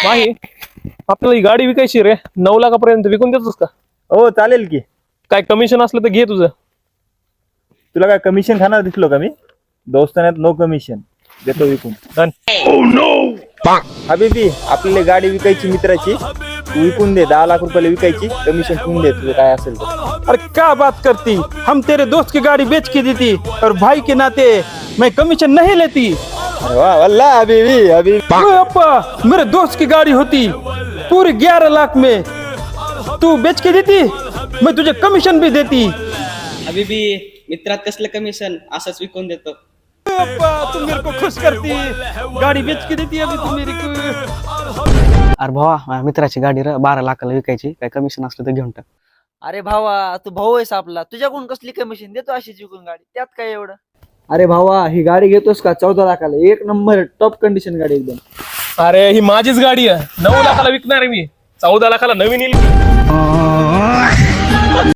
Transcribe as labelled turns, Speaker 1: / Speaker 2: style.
Speaker 1: नाही आपल्याला ही गाडी विकायची रे 9 लाखापर्यंत विकून देतोस का?
Speaker 2: हो चालेल की.
Speaker 1: काय कमिशन असलं तर घे तुझं.
Speaker 2: तुला काय कमिशन खाणार दिसलो का मी? दोस्तानात नो कमिशन देतो विकून.
Speaker 1: Done.
Speaker 2: हबीबी आपल्याला गाडी विकायची मित्राची, तू विकून दे. 10 लाख रुपयाला विकायची, कमिशन ठेवून दे तुझं काय असेल तर.
Speaker 3: अरे क्या बात करती, हम तेरे दोस्त की गाड़ी बेच के देती और भाई के नाते मैं कमीशन नहीं लेती।
Speaker 2: अरे वाह वल्लाह हबीबी हबीबी.
Speaker 3: ओए अप्पा, मेरे दोस्त की गाड़ी होती पूरी 11 लाख में, तू बेच के देती, मैं तुझे कमीशन भी देती।
Speaker 4: हबीबी मित्रात कसलं कमिशन, असंच विकून देतो.
Speaker 3: ओए अप्पा, तू मेरे को खुश करती, गाड़ी बेच के देती अभी तू मेरे को।
Speaker 5: अरे भावा माझ्या मित्राची गाडी 12 लाखाला विकायची, काय कमिशन असलं तर घेऊन टाक.
Speaker 6: अरे भावा तू भाऊ आहेस आपला, तुझ्याकडून कसली कमिशन देतो अशीच विकून गाडी, त्यात काय एवढं.
Speaker 5: अरे भावा ही गाडी घेतोस का 14 लाखाला, एक नंबर टॉप कंडिशन गाडी एकदम.
Speaker 1: अरे ही माझीच गाडी आहे, 9 लाखाला विकणार आहे मी, 14 लाखाला नवीन येईल.